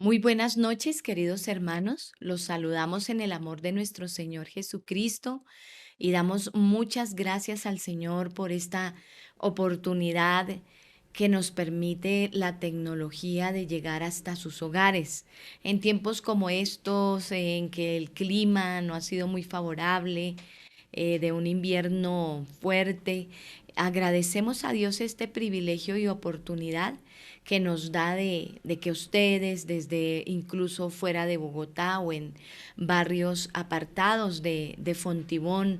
Muy buenas noches, queridos hermanos. Los saludamos en el amor de nuestro Señor Jesucristo y damos muchas gracias al Señor por esta oportunidad que nos permite la tecnología de llegar hasta sus hogares. En tiempos como estos, en que el clima no ha sido muy favorable, de un invierno fuerte, agradecemos a Dios este privilegio y oportunidad que nos da de que ustedes, desde incluso fuera de Bogotá o en barrios apartados de Fontibón,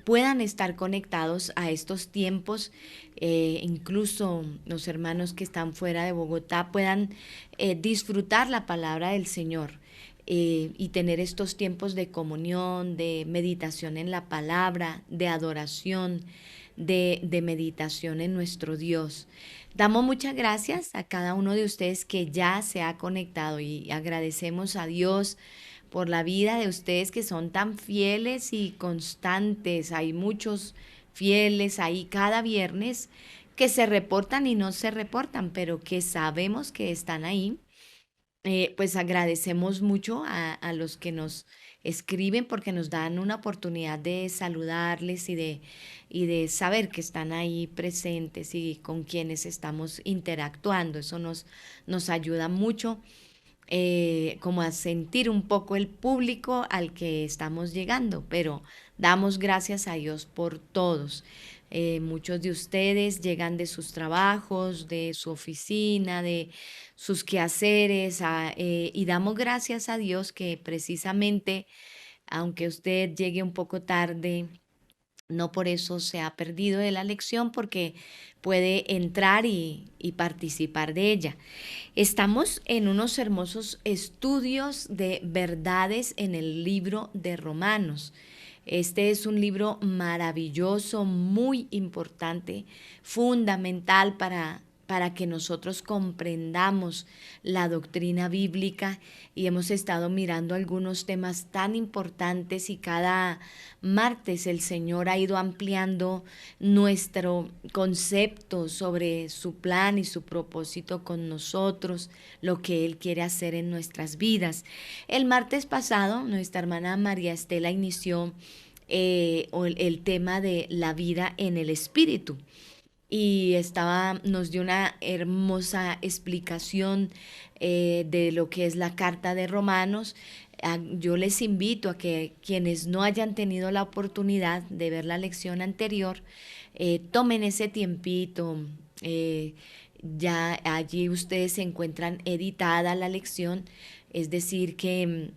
puedan estar conectados a estos tiempos, incluso los hermanos que están fuera de Bogotá puedan disfrutar la palabra del Señor. Y tener estos tiempos de comunión, de meditación en la palabra, de adoración, de meditación en nuestro Dios. Damos muchas gracias a cada uno de ustedes que ya se ha conectado y agradecemos a Dios por la vida de ustedes que son tan fieles y constantes. Hay muchos fieles ahí cada viernes que se reportan y no se reportan, pero que sabemos que están ahí. Pues agradecemos mucho a los que nos escriben porque nos dan una oportunidad de saludarles y de saber que están ahí presentes y con quienes estamos interactuando. Eso nos ayuda mucho, como a sentir un poco el público al que estamos llegando, pero damos gracias a Dios por todos. Muchos de ustedes llegan de sus trabajos, de su oficina, de sus quehaceres, y damos gracias a Dios que precisamente, aunque usted llegue un poco tarde, no por eso se ha perdido de la lección, porque puede entrar y participar de ella. Estamos en unos hermosos estudios de verdades en el libro de Romanos. Este es un libro maravilloso, muy importante, fundamental para que nosotros comprendamos la doctrina bíblica, y hemos estado mirando algunos temas tan importantes y cada martes el Señor ha ido ampliando nuestro concepto sobre su plan y su propósito con nosotros, lo que Él quiere hacer en nuestras vidas. El martes pasado nuestra hermana María Estela inició el tema de la vida en el Espíritu y nos dio una hermosa explicación de lo que es la carta de Romanos. Yo les invito a que quienes no hayan tenido la oportunidad de ver la lección anterior, tomen ese tiempito. Ya allí ustedes se encuentran editada la lección, es decir, que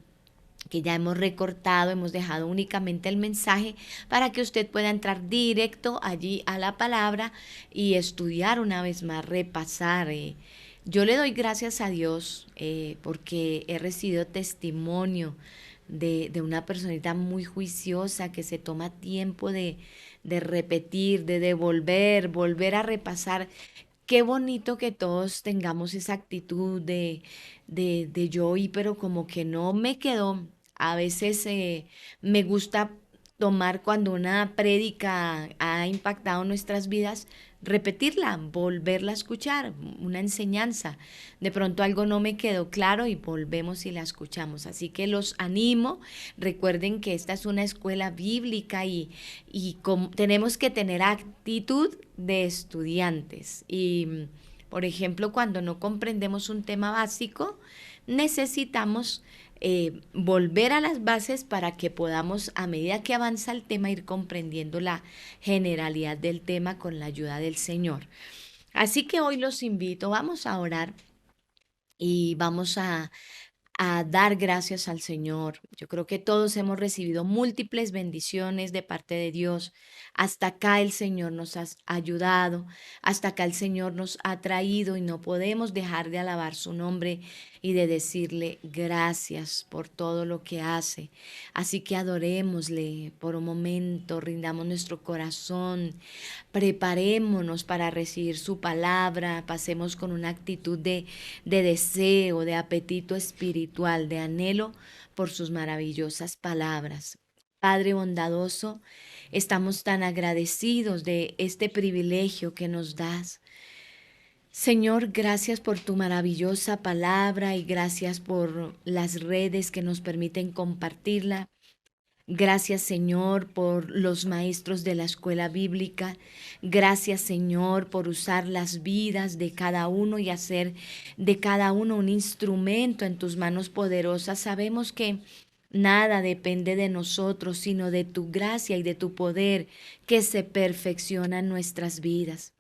ya hemos recortado, hemos dejado únicamente el mensaje para que usted pueda entrar directo allí a la palabra y estudiar una vez más, repasar. Yo le doy gracias a Dios porque he recibido testimonio de una personita muy juiciosa que se toma tiempo de repetir, de devolver, volver a repasar. Qué bonito que todos tengamos esa actitud de yo oí, pero como que no me quedó. A veces me gusta tomar cuando una prédica ha impactado nuestras vidas, repetirla, volverla a escuchar, una enseñanza. De pronto algo no me quedó claro y volvemos y la escuchamos. Así que los animo. Recuerden que esta es una escuela bíblica y tenemos que tener actitud de estudiantes. Y, por ejemplo, cuando no comprendemos un tema básico, necesitamos volver a las bases para que podamos, a medida que avanza el tema, ir comprendiendo la generalidad del tema con la ayuda del Señor. Así que hoy los invito, vamos a orar y vamos a dar gracias al Señor. Yo creo que todos hemos recibido múltiples bendiciones de parte de Dios. Hasta acá el Señor nos ha ayudado, hasta acá el Señor nos ha traído y no podemos dejar de alabar su nombre y de decirle gracias por todo lo que hace. Así que adorémosle por un momento, rindamos nuestro corazón, preparémonos para recibir su palabra, pasemos con una actitud de deseo, de apetito espiritual, de anhelo por sus maravillosas palabras. Padre bondadoso, estamos tan agradecidos de este privilegio que nos das Señor, gracias por tu maravillosa palabra y gracias por las redes que nos permiten compartirla. Gracias, Señor, por los maestros de la escuela bíblica. Gracias, Señor, por usar las vidas de cada uno y hacer de cada uno un instrumento en tus manos poderosas. Sabemos que nada depende de nosotros, sino de tu gracia y de tu poder que se perfecciona en nuestras vidas.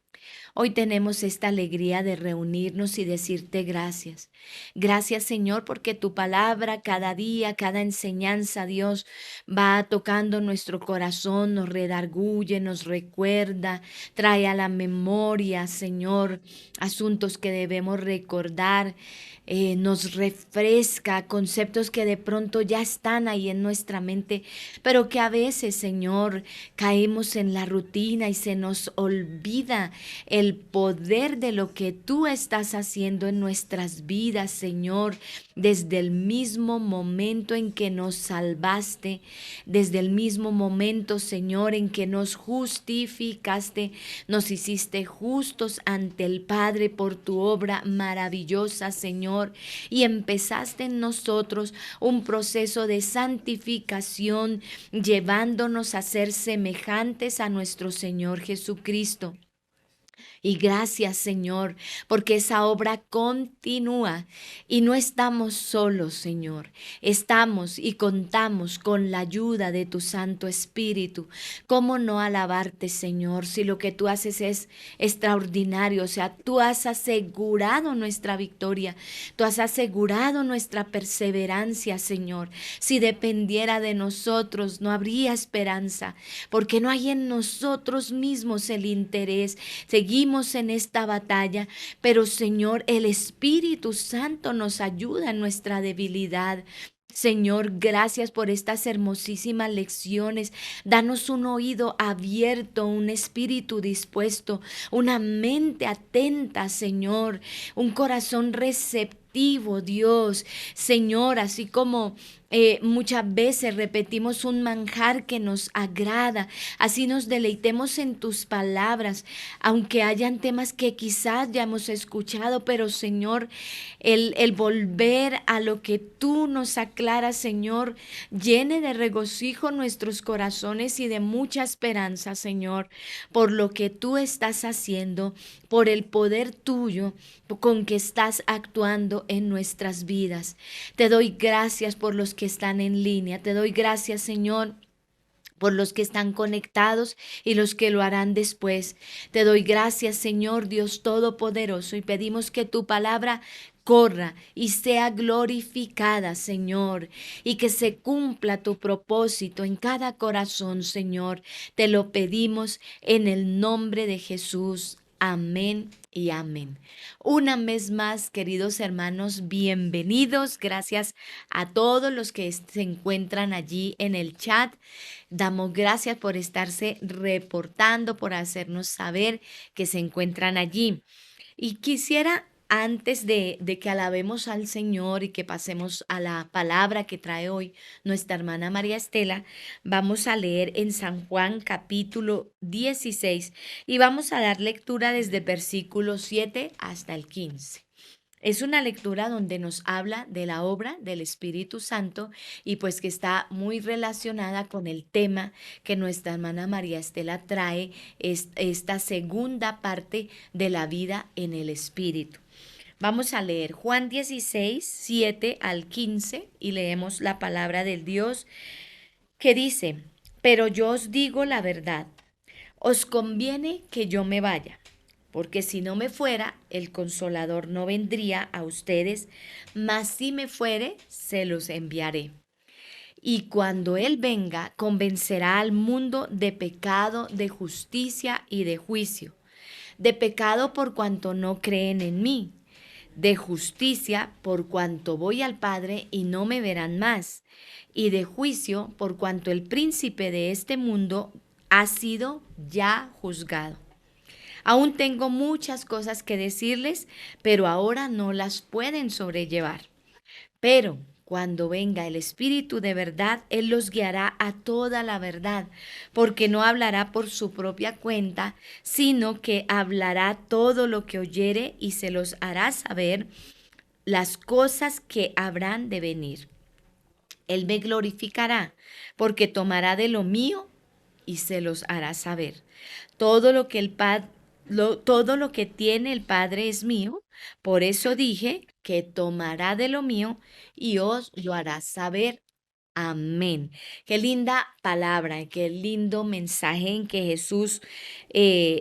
Hoy tenemos esta alegría de reunirnos y decirte gracias. Gracias, Señor, porque tu palabra cada día, cada enseñanza, Dios, va tocando nuestro corazón, nos redarguye, nos recuerda, trae a la memoria, Señor, asuntos que debemos recordar. Nos refresca conceptos que de pronto ya están ahí en nuestra mente, pero que a veces, Señor, caemos en la rutina y se nos olvida el poder de lo que tú estás haciendo en nuestras vidas, Señor, desde el mismo momento en que nos salvaste, desde el mismo momento, Señor, en que nos justificaste, nos hiciste justos ante el Padre por tu obra maravillosa, Señor, y empezaste en nosotros un proceso de santificación, llevándonos a ser semejantes a nuestro Señor Jesucristo. Y gracias, Señor, porque esa obra continúa y no estamos solos, Señor. Estamos y contamos con la ayuda de tu Santo Espíritu. ¿Cómo no alabarte, Señor, si lo que tú haces es extraordinario? O sea, tú has asegurado nuestra victoria, tú has asegurado nuestra perseverancia, Señor. Si dependiera de nosotros, no habría esperanza, porque no hay en nosotros mismos el interés. Seguimos en esta batalla, pero Señor, el Espíritu Santo nos ayuda en nuestra debilidad. Señor, gracias por estas hermosísimas lecciones. Danos un oído abierto, un espíritu dispuesto, una mente atenta, Señor, un corazón receptivo, Dios. Señor, así como muchas veces repetimos un manjar que nos agrada, así nos deleitemos en tus palabras, aunque hayan temas que quizás ya hemos escuchado, pero Señor, el volver a lo que tú nos aclaras, Señor, llene de regocijo nuestros corazones y de mucha esperanza, Señor, por lo que tú estás haciendo, por el poder tuyo con que estás actuando en nuestras vidas. Te doy gracias por los que están en línea. Te doy gracias, Señor, por los que están conectados y los que lo harán después. Te doy gracias, Señor Dios Todopoderoso, y pedimos que tu palabra corra y sea glorificada, Señor, y que se cumpla tu propósito en cada corazón, Señor. Te lo pedimos en el nombre de Jesús. Amén y amén. Una vez más, queridos hermanos, bienvenidos. Gracias a todos los que se encuentran allí en el chat. Damos gracias por estarse reportando, por hacernos saber que se encuentran allí. Y quisiera, antes de que alabemos al Señor y que pasemos a la palabra que trae hoy nuestra hermana María Estela, vamos a leer en San Juan capítulo 16 y vamos a dar lectura desde el versículo 7 hasta el 15. Es una lectura donde nos habla de la obra del Espíritu Santo y pues que está muy relacionada con el tema que nuestra hermana María Estela trae, esta segunda parte de la vida en el Espíritu. Vamos a leer Juan 16, 7 al 15 y leemos la palabra del Dios que dice: pero yo os digo la verdad, os conviene que yo me vaya, porque si no me fuera, el Consolador no vendría a ustedes, mas si me fuere, se los enviaré. Y cuando Él venga, convencerá al mundo de pecado, de justicia y de juicio. De pecado por cuanto no creen en mí, de justicia por cuanto voy al Padre y no me verán más, y de juicio por cuanto el príncipe de este mundo ha sido ya juzgado. Aún tengo muchas cosas que decirles, pero ahora no las pueden sobrellevar. Pero Cuando venga el Espíritu de verdad, Él los guiará a toda la verdad, porque no hablará por su propia cuenta, sino que hablará todo lo que oyere y se los hará saber las cosas que habrán de venir. Él me glorificará, porque tomará de lo mío y se los hará saber. Todo lo que todo lo que tiene el Padre es mío, por eso dije que tomará de lo mío y os lo hará saber. Amén. Qué linda palabra, qué lindo mensaje en que Jesús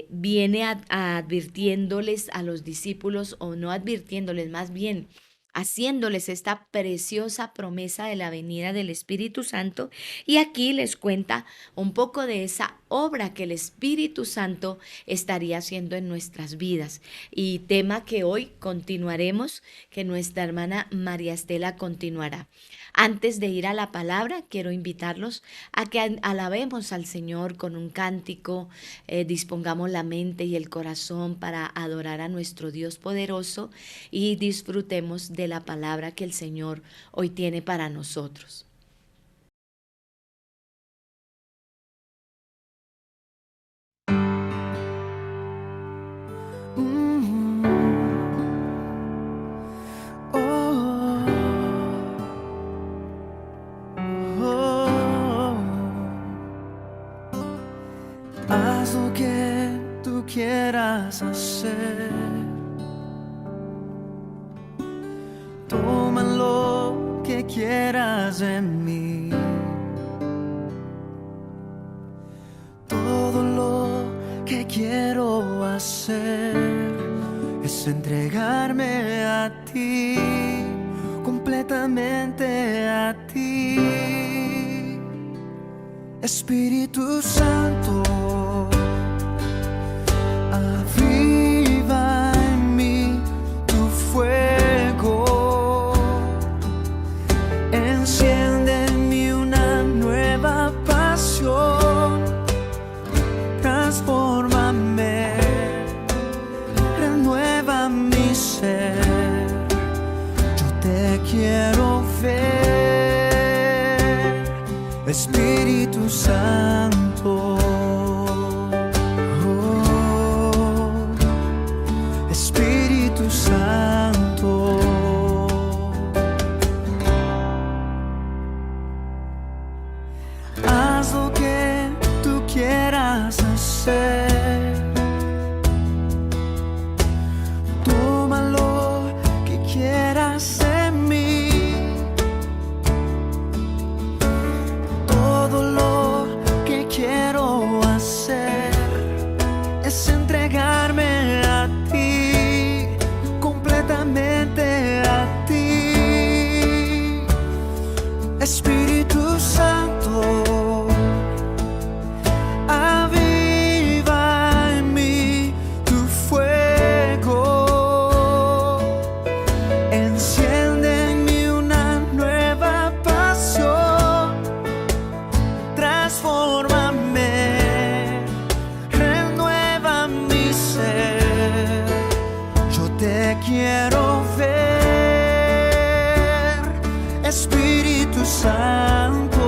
viene advirtiéndoles a los discípulos, o no advirtiéndoles, más bien haciéndoles esta preciosa promesa de la venida del Espíritu Santo. Y aquí les cuenta un poco de esa obra que el Espíritu Santo estaría haciendo en nuestras vidas. Y tema que hoy continuaremos, que nuestra hermana María Estela continuará. Antes de ir a la palabra, quiero invitarlos a que alabemos al Señor con un cántico, dispongamos la mente y el corazón para adorar a nuestro Dios poderoso y disfrutemos de la palabra que el Señor hoy tiene para nosotros. Haz lo que tú quieras hacer. Toma lo que quieras de mí. Todo lo que quiero hacer es entregarme a ti, completamente a ti. Espíritu Santo, aviva en mí tu fuego, enciende en mí una nueva pasión, transfórmame, renueva mi ser, yo te quiero ver, Espíritu Santo. Espíritu Santo, haz lo que tú quieras hacer. Toma lo que quieras de mí. Todo lo que quiero hacer es entregarme a ti, completamente a ti. Espíritu Santo, aviva en mí tu fuego, enciende en mí una nueva pasión, transfórmame, renueva mi ser, yo te quiero ver, Espíritu Santo,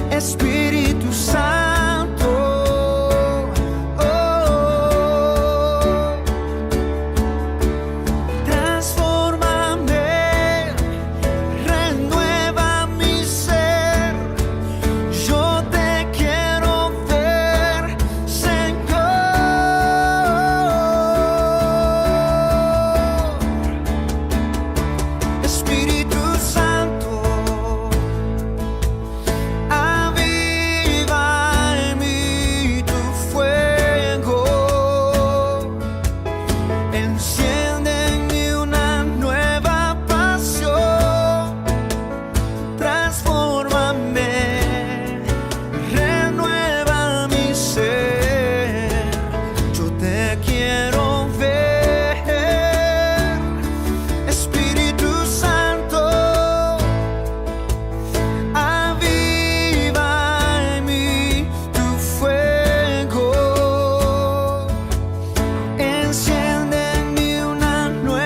Espíritu Santo, transfórmame, renueva mi ser, yo te quiero ver, Señor. Espíritu Santo, aviva en mí tu fuego, enciende en mí una nueva pasión, transfórmame, renueva mi ser, yo te quiero ver, Espíritu Santo, aviva en mí tu fuego, enciende en mí una nueva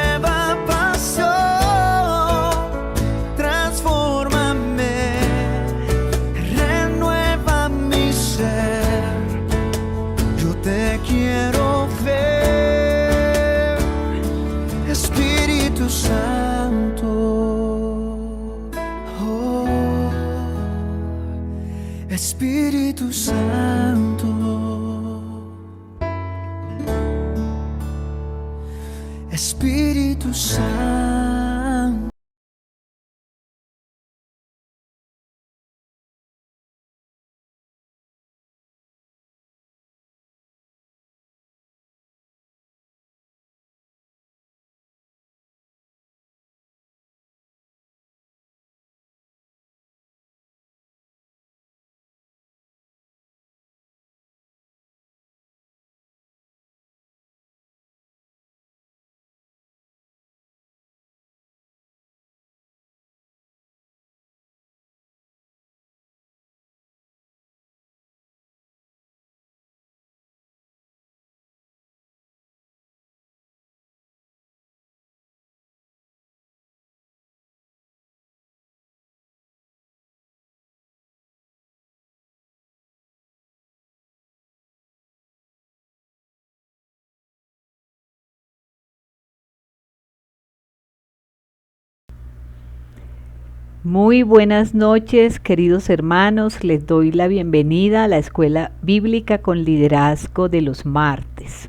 Espíritu Santo. Muy buenas noches, queridos hermanos. Les doy la bienvenida a la Escuela Bíblica con Liderazgo de los martes.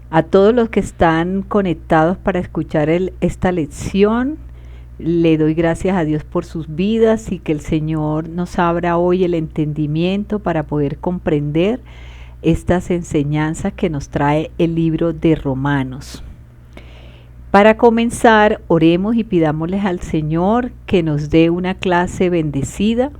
A todos los que están conectados para escuchar esta lección, le doy gracias a Dios por sus vidas y que el Señor nos abra hoy el entendimiento para poder comprender estas enseñanzas que nos trae el libro de Romanos. Para comenzar, oremos y pidámosles al Señor que nos dé una clase bendecida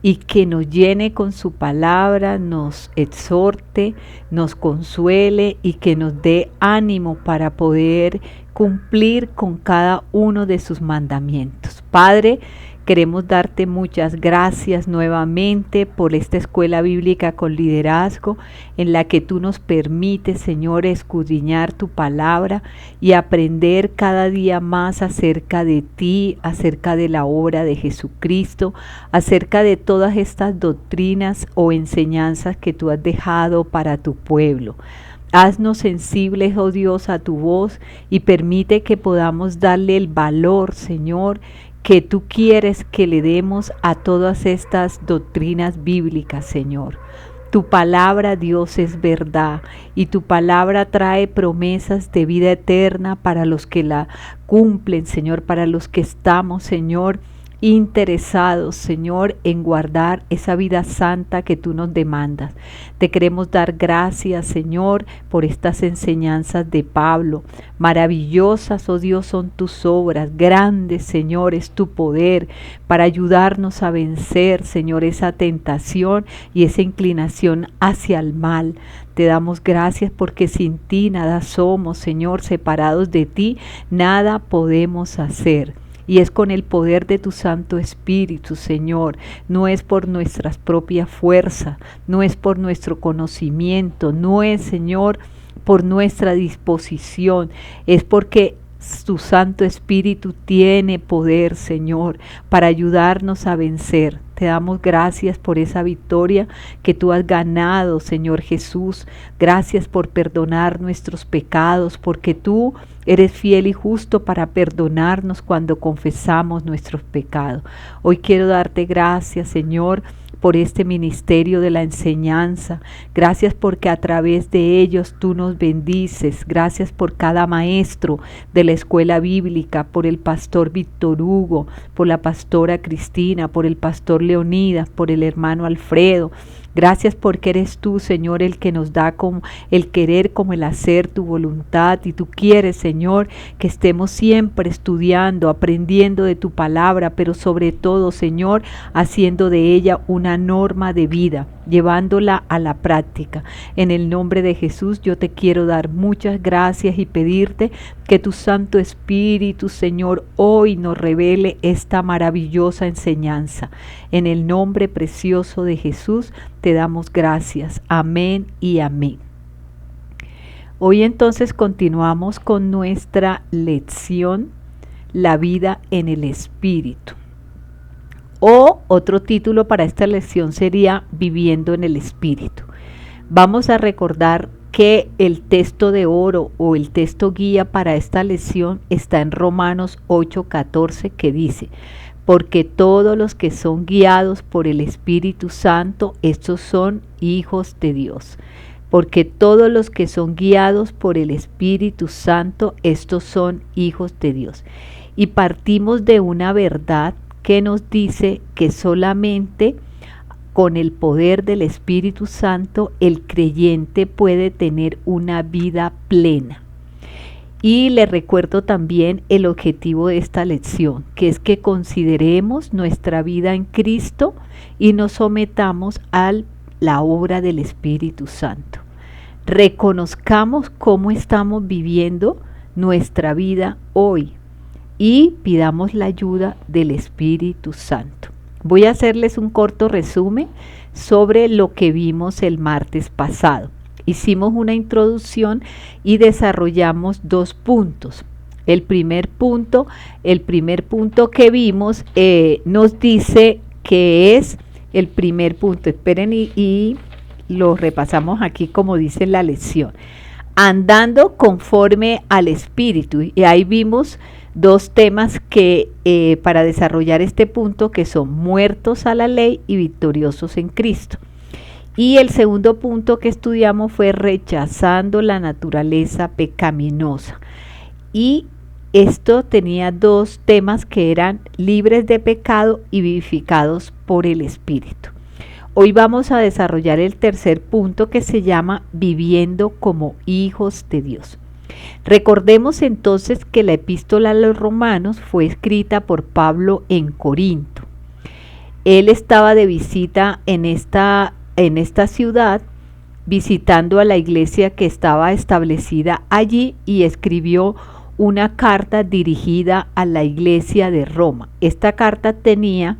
y que nos llene con su palabra, nos exhorte, nos consuele y que nos dé ánimo para poder cumplir con cada uno de sus mandamientos. Padre, queremos darte muchas gracias nuevamente por esta escuela bíblica con liderazgo en la que tú nos permites, Señor, escudriñar tu palabra y aprender cada día más acerca de ti, acerca de la obra de Jesucristo, acerca de todas estas doctrinas o enseñanzas que tú has dejado para tu pueblo. Haznos sensibles, oh Dios, a tu voz y permite que podamos darle el valor, Señor, que tú quieres que le demos a todas estas doctrinas bíblicas, Señor. Tu palabra, Dios, es verdad y tu palabra trae promesas de vida eterna para los que la cumplen, Señor, para los que estamos, Señor, interesados, Señor, en guardar esa vida santa que tú nos demandas. Te queremos dar gracias, Señor, por estas enseñanzas de Pablo. Maravillosas, oh Dios, son tus obras. Grandes, Señor, es tu poder para ayudarnos a vencer, Señor, esa tentación y esa inclinación hacia el mal. Te damos gracias porque sin ti nada somos, Señor, separados de ti, nada podemos hacer. Y es con el poder de tu Santo Espíritu, Señor. No es por nuestras propias fuerzas, no es por nuestro conocimiento, no es, Señor, por nuestra disposición. Es porque tu Santo Espíritu tiene poder, Señor, para ayudarnos a vencer. Te damos gracias por esa victoria que tú has ganado, Señor Jesús. Gracias por perdonar nuestros pecados, porque tú eres fiel y justo para perdonarnos cuando confesamos nuestros pecados. Hoy quiero darte gracias, Señor, por este ministerio de la enseñanza. Gracias porque a través de ellos tú nos bendices. Gracias por cada maestro de la escuela bíblica, por el pastor Víctor Hugo, por la pastora Cristina, por el pastor Leonidas, por el hermano Alfredo. Gracias porque eres tú, Señor, el que nos da como el querer como el hacer tu voluntad. Y tú quieres, Señor, que estemos siempre estudiando, aprendiendo de tu palabra, pero sobre todo, Señor, haciendo de ella una norma de vida, llevándola a la práctica. En el nombre de Jesús yo te quiero dar muchas gracias y pedirte que tu Santo Espíritu, Señor, hoy nos revele esta maravillosa enseñanza. En el nombre precioso de Jesús te damos gracias. Amén y amén. Hoy entonces continuamos con nuestra lección, la vida en el Espíritu. O otro título para esta lección sería Viviendo en el Espíritu. Vamos a recordar que el texto de oro o el texto guía para esta lección está en Romanos 8:14, que dice: porque todos los que son guiados por el Espíritu Santo, estos son hijos de Dios. porque todos los que son guiados por el Espíritu Santo, estos son hijos de Dios. Y partimos de una verdad que nos dice que solamente con el poder del Espíritu Santo el creyente puede tener una vida plena. Y le recuerdo también el objetivo de esta lección, que es que consideremos nuestra vida en Cristo y nos sometamos a la obra del Espíritu Santo. Reconozcamos cómo estamos viviendo nuestra vida hoy y pidamos la ayuda del Espíritu Santo. Voy a hacerles un corto resumen sobre lo que vimos el martes pasado. Hicimos una introducción y desarrollamos 2 puntos. El primer punto que vimos nos dice que es el primer punto. Esperen y lo repasamos aquí como dice la lección. Andando conforme al Espíritu. Y ahí vimos 2 temas que para desarrollar este punto, que son muertos a la ley y victoriosos en Cristo. Y el segundo punto que estudiamos fue rechazando la naturaleza pecaminosa. Y esto tenía 2 temas que eran libres de pecado y vivificados por el Espíritu. Hoy vamos a desarrollar el tercer punto que se llama viviendo como hijos de Dios. Recordemos entonces que la epístola a los Romanos fue escrita por Pablo en Corinto. Él estaba de visita en esta ciudad, visitando a la iglesia que estaba establecida allí, y escribió una carta dirigida a la iglesia de Roma. Esta carta tenía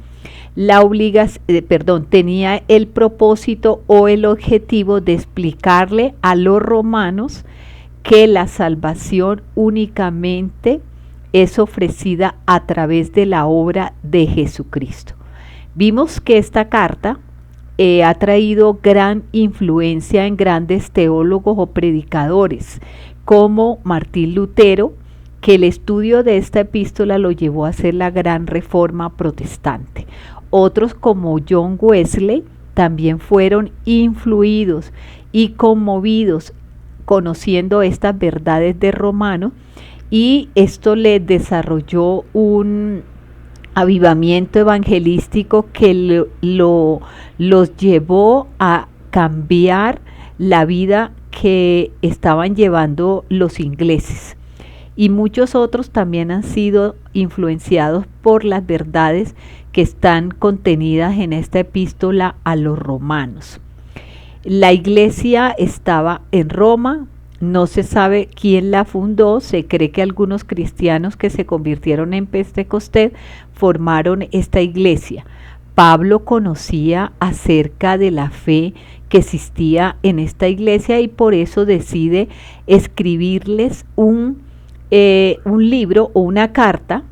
tenía el propósito o el objetivo de explicarle a los romanos que la salvación únicamente es ofrecida a través de la obra de Jesucristo. Vimos que esta carta ha traído gran influencia en grandes teólogos o predicadores como Martín Lutero, que el estudio de esta epístola lo llevó a hacer la gran reforma protestante. Otros como John Wesley también fueron influidos y conmovidos conociendo estas verdades de Romanos, y esto les desarrolló un avivamiento evangelístico que los llevó a cambiar la vida que estaban llevando los ingleses. Y muchos otros también han sido influenciados por las verdades que están contenidas en esta epístola a los romanos. La iglesia estaba en Roma, no se sabe quién la fundó, se cree que algunos cristianos que se convirtieron en Pentecostés formaron esta iglesia. Pablo conocía acerca de la fe que existía en esta iglesia y por eso decide escribirles un libro o una carta,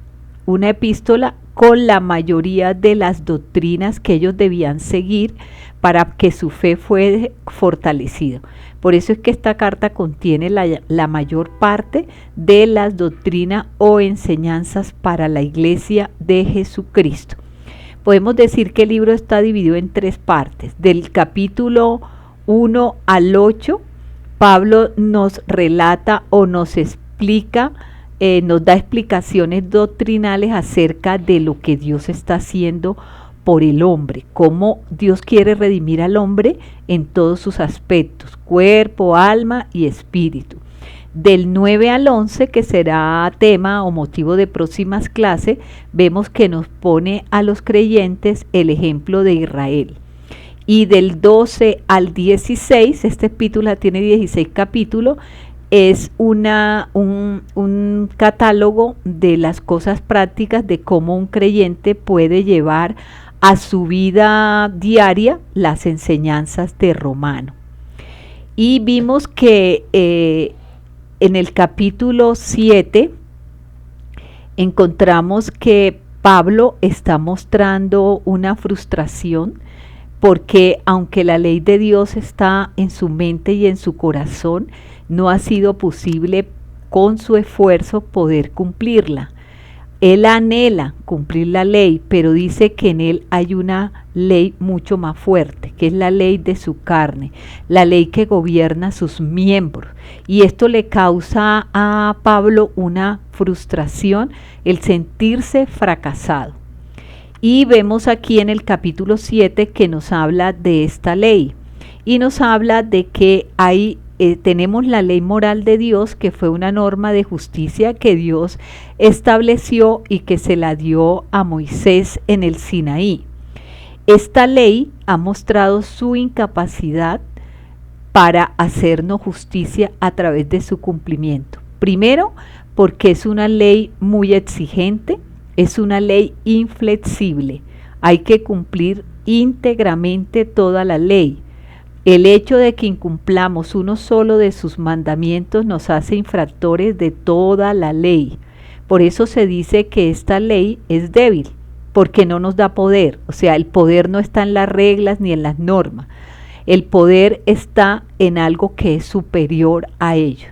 una epístola con la mayoría de las doctrinas que ellos debían seguir para que su fe fuera fortalecida. Por eso es que esta carta contiene la mayor parte de las doctrinas o enseñanzas para la iglesia de Jesucristo. Podemos decir que el libro está dividido en 3 partes. Del capítulo 1 al 8, Pablo nos relata o nos explica, nos da explicaciones doctrinales acerca de lo que Dios está haciendo por el hombre, cómo Dios quiere redimir al hombre en todos sus aspectos, cuerpo, alma y espíritu. Del 9 al 11, que será tema o motivo de próximas clases, vemos que nos pone a los creyentes el ejemplo de Israel. Y del 12 al 16, esta epístola tiene 16 capítulos, es un catálogo de las cosas prácticas de cómo un creyente puede llevar a su vida diaria las enseñanzas de Romano. Y vimos que en el capítulo 7 encontramos que Pablo está mostrando una frustración porque aunque la ley de Dios está en su mente y en su corazón, no ha sido posible con su esfuerzo poder cumplirla. Él anhela cumplir la ley, pero dice que en él hay una ley mucho más fuerte, que es la ley de su carne, la ley que gobierna sus miembros. Y esto le causa a Pablo una frustración, el sentirse fracasado. Y vemos aquí en el capítulo 7 que nos habla de esta ley y nos habla de que tenemos la ley moral de Dios, que fue una norma de justicia que Dios estableció y que se la dio a Moisés en el Sinaí. Esta ley ha mostrado su incapacidad para hacernos justicia a través de su cumplimiento. Primero, porque es una ley muy exigente, es una ley inflexible. Hay que cumplir íntegramente toda la ley. El hecho de que incumplamos uno solo de sus mandamientos nos hace infractores de toda la ley. Por eso se dice que esta ley es débil, porque no nos da poder. O sea, el poder no está en las reglas ni en las normas. El poder está en algo que es superior a ello.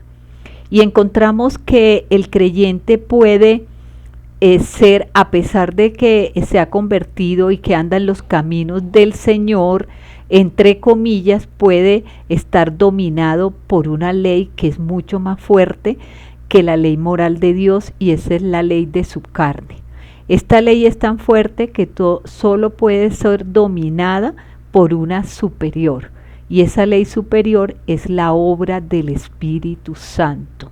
Y encontramos que el creyente puede ser, a pesar de que se ha convertido y que anda en los caminos del Señor, entre comillas, puede estar dominado por una ley que es mucho más fuerte que la ley moral de Dios, y esa es la ley de su carne. Esta ley es tan fuerte que solo puede ser dominada por una superior, y esa ley superior es la obra del Espíritu Santo.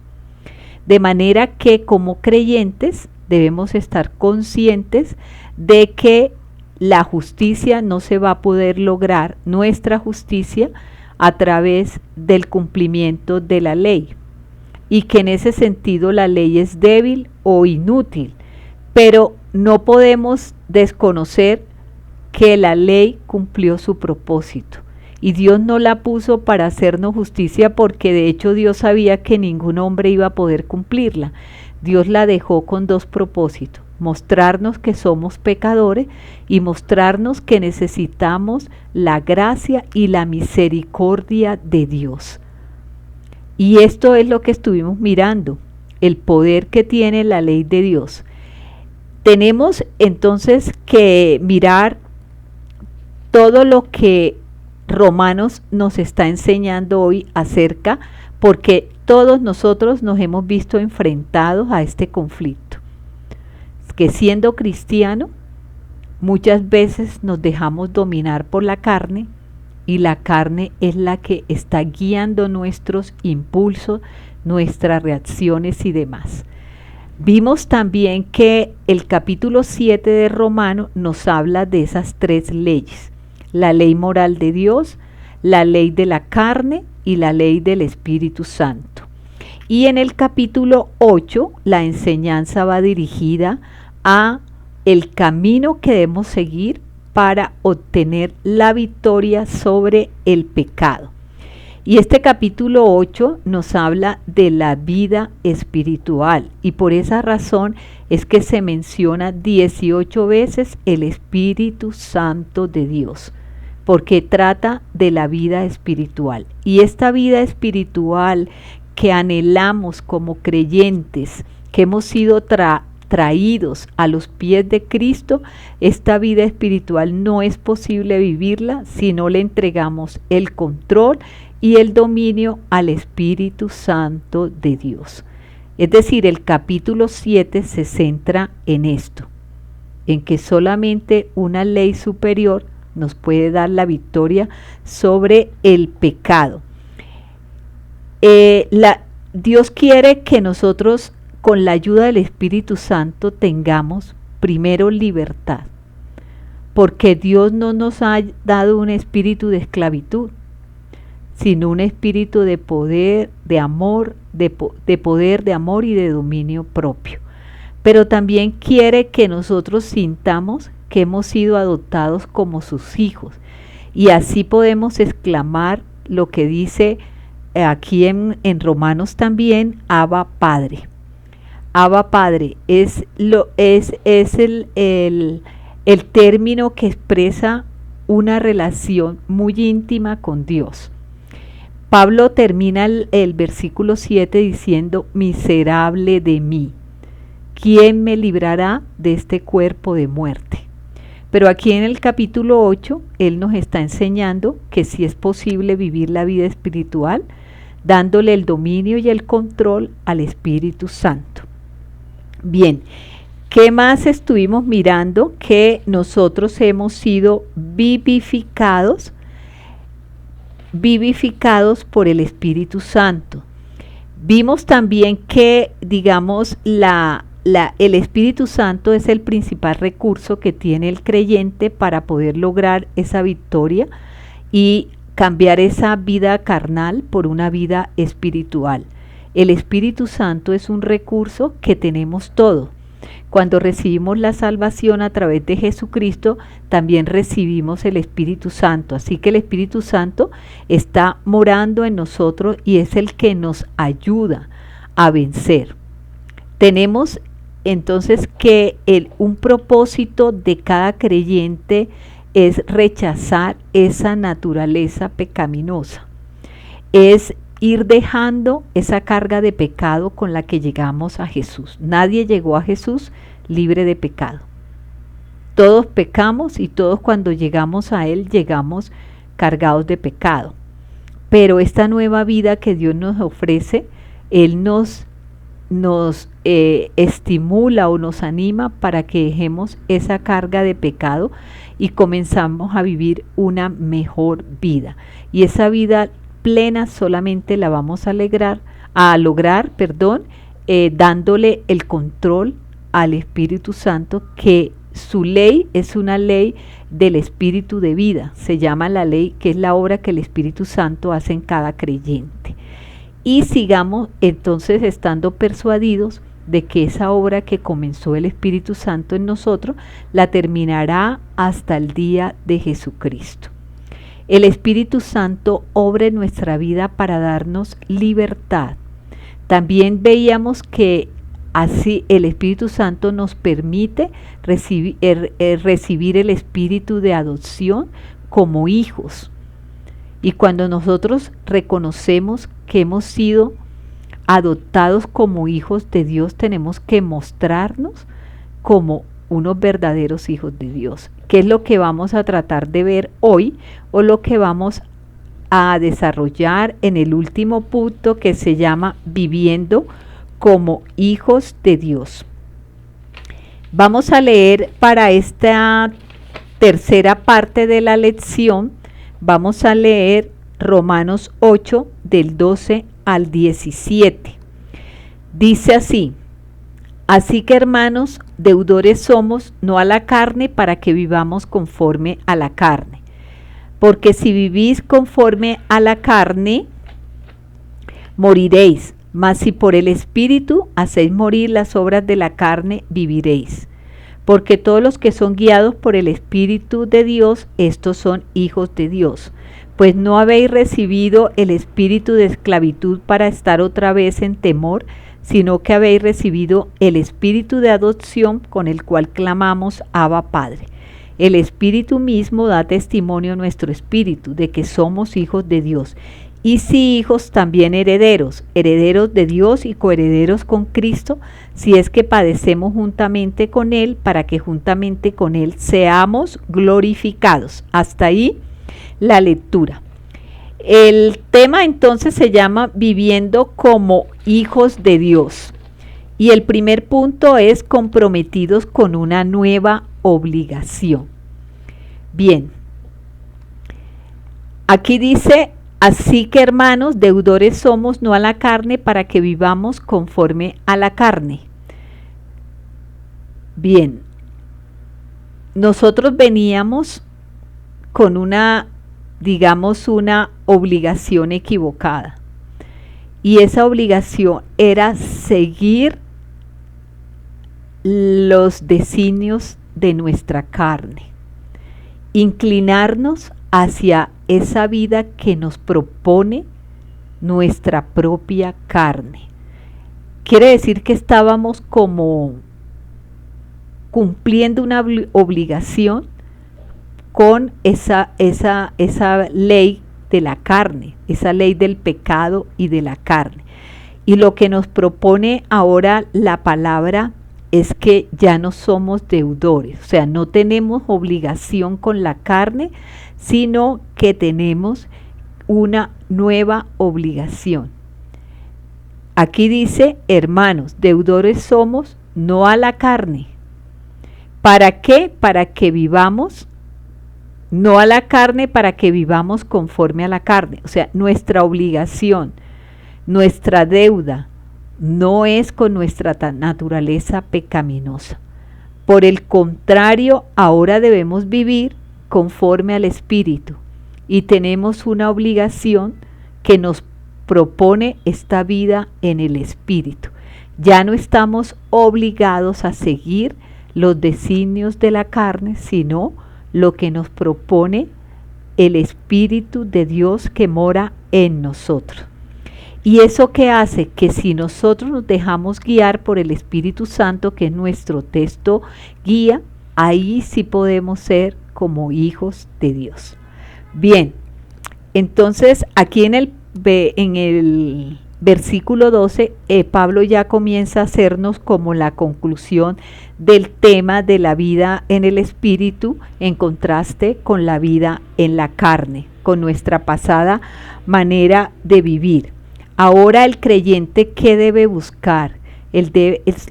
De manera que como creyentes debemos estar conscientes de que la justicia no se va a poder lograr, nuestra justicia, a través del cumplimiento de la ley, y que en ese sentido la ley es débil o inútil, pero no podemos desconocer que la ley cumplió su propósito, y Dios no la puso para hacernos justicia, porque de hecho Dios sabía que ningún hombre iba a poder cumplirla. Dios la dejó con dos propósitos: mostrarnos que somos pecadores y mostrarnos que necesitamos la gracia y la misericordia de Dios. Y esto es lo que estuvimos mirando, el poder que tiene la ley de Dios. Tenemos entonces que mirar todo lo que Romanos nos está enseñando hoy acerca, porque todos nosotros nos hemos visto enfrentados a este conflicto. Que siendo cristiano, muchas veces nos dejamos dominar por la carne, y la carne es la que está guiando nuestros impulsos, nuestras reacciones y demás. Vimos también que el capítulo 7 de Romanos nos habla de esas tres leyes: la ley moral de Dios, la ley de la carne y la ley del Espíritu Santo. Y en el capítulo 8 la enseñanza va dirigida a el camino que debemos seguir para obtener la victoria sobre el pecado. Y este capítulo 8 nos habla de la vida espiritual, y por esa razón es que se menciona 18 veces el Espíritu Santo de Dios, porque trata de la vida espiritual. Y esta vida espiritual que anhelamos como creyentes, que hemos sido traídos a los pies de Cristo, esta vida espiritual no es posible vivirla si no le entregamos el control y el dominio al Espíritu Santo de Dios. Es decir, el capítulo 7 se centra en esto, en que solamente una ley superior nos puede dar la victoria sobre el pecado. Dios quiere que nosotros, con la ayuda del Espíritu Santo, tengamos primero libertad, porque Dios no nos ha dado un espíritu de esclavitud, sino un espíritu de poder, de amor, de poder, de amor y de dominio propio. Pero también quiere que nosotros sintamos que hemos sido adoptados como sus hijos, y así podemos exclamar lo que dice aquí en Romanos también: Abba Padre. Abba Padre es el término que expresa una relación muy íntima con Dios. Pablo termina el versículo 7 diciendo: miserable de mí. ¿quién me librará de este cuerpo de muerte? Pero aquí en el capítulo 8, Él nos está enseñando que sí es posible vivir la vida espiritual, dándole el dominio y el control al Espíritu Santo. Bien, ¿qué más estuvimos mirando? Que nosotros hemos sido vivificados por el Espíritu Santo. Vimos también que, digamos, el Espíritu Santo es el principal recurso que tiene el creyente para poder lograr esa victoria y cambiar esa vida carnal por una vida espiritual. El Espíritu Santo es un recurso que tenemos todos. Cuando recibimos la salvación a través de Jesucristo, también recibimos el Espíritu Santo. Así que el Espíritu Santo está morando en nosotros y es el que nos ayuda a vencer. Tenemos entonces que un propósito de cada creyente es rechazar esa naturaleza pecaminosa. Es ir dejando esa carga de pecado con la que llegamos a Jesús. Nadie llegó a Jesús libre de pecado. Todos pecamos y todos cuando llegamos a Él llegamos cargados de pecado. Pero esta nueva vida que Dios nos ofrece, Él nos estimula o nos anima para que dejemos esa carga de pecado y comenzamos a vivir una mejor vida. Y esa vida plena solamente la vamos a lograr, dándole el control al Espíritu Santo, que su ley es una ley del Espíritu de vida. Se llama la ley, que es la obra que el Espíritu Santo hace en cada creyente. Y sigamos entonces estando persuadidos de que esa obra que comenzó el Espíritu Santo en nosotros la terminará hasta el día de Jesucristo. El Espíritu Santo obra en nuestra vida para darnos libertad. También veíamos que así el Espíritu Santo nos permite recibir el espíritu de adopción como hijos. Y cuando nosotros reconocemos que hemos sido adoptados como hijos de Dios, tenemos que mostrarnos como unos verdaderos hijos de Dios. ¿Qué es lo que vamos a tratar de ver hoy o lo que vamos a desarrollar en el último punto, que se llama viviendo como hijos de Dios? Vamos a leer para esta tercera parte de la lección, vamos a leer Romanos 8 del 12 al 17. Dice así: así que, hermanos, deudores somos, no a la carne, para que vivamos conforme a la carne. Porque si vivís conforme a la carne, moriréis. Mas si por el Espíritu hacéis morir las obras de la carne, viviréis. Porque todos los que son guiados por el Espíritu de Dios, estos son hijos de Dios. Pues no habéis recibido el espíritu de esclavitud para estar otra vez en temor, sino que habéis recibido el espíritu de adopción, con el cual clamamos: Abba, Padre. El Espíritu mismo da testimonio a nuestro espíritu de que somos hijos de Dios. Y si hijos, también herederos, herederos de Dios y coherederos con Cristo, si es que padecemos juntamente con Él, para que juntamente con Él seamos glorificados. Hasta ahí la lectura. El tema entonces se llama viviendo como hijos de Dios. Y el primer punto es comprometidos con una nueva obligación. Bien, aquí dice: así que, hermanos, deudores somos, no a la carne, para que vivamos conforme a la carne. Bien, nosotros veníamos con una obligación equivocada. Y esa obligación era seguir los designios de nuestra carne, inclinarnos hacia esa vida que nos propone nuestra propia carne. Quiere decir que estábamos como cumpliendo una obligación con esa ley de la carne, esa ley del pecado y de la carne. Y lo que nos propone ahora la palabra es que ya no somos deudores, o sea, no tenemos obligación con la carne, sino que tenemos una nueva obligación. Aquí dice, hermanos, deudores somos, no a la carne. ¿Para qué? Para que vivamos, no a la carne, para que vivamos conforme a la carne. O sea, nuestra obligación, nuestra deuda, no es con nuestra naturaleza pecaminosa. Por el contrario, ahora debemos vivir conforme al Espíritu y tenemos una obligación que nos propone esta vida en el Espíritu. Ya no estamos obligados a seguir los designios de la carne, sino lo que nos propone el Espíritu de Dios que mora en nosotros. ¿Y eso qué hace? Que si nosotros nos dejamos guiar por el Espíritu Santo, que es nuestro texto guía, ahí sí podemos ser como hijos de Dios. Bien, entonces aquí en el versículo 12, Pablo ya comienza a hacernos como la conclusión del tema de la vida en el Espíritu en contraste con la vida en la carne, con nuestra pasada manera de vivir. Ahora el creyente, ¿qué debe buscar?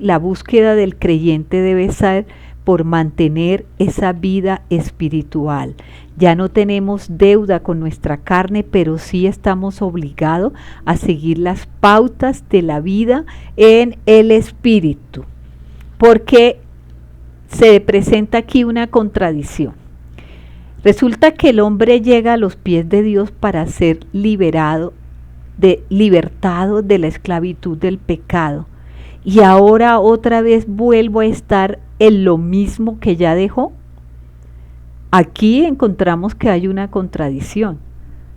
La búsqueda del creyente debe ser por mantener esa vida espiritual. Ya no tenemos deuda con nuestra carne, pero sí estamos obligados a seguir las pautas de la vida en el Espíritu. Porque se presenta aquí una contradicción. Resulta que el hombre llega a los pies de Dios para ser libertado de la esclavitud del pecado, y ahora otra vez vuelvo a estar en lo mismo que ya dejó. Aquí encontramos que hay una contradicción.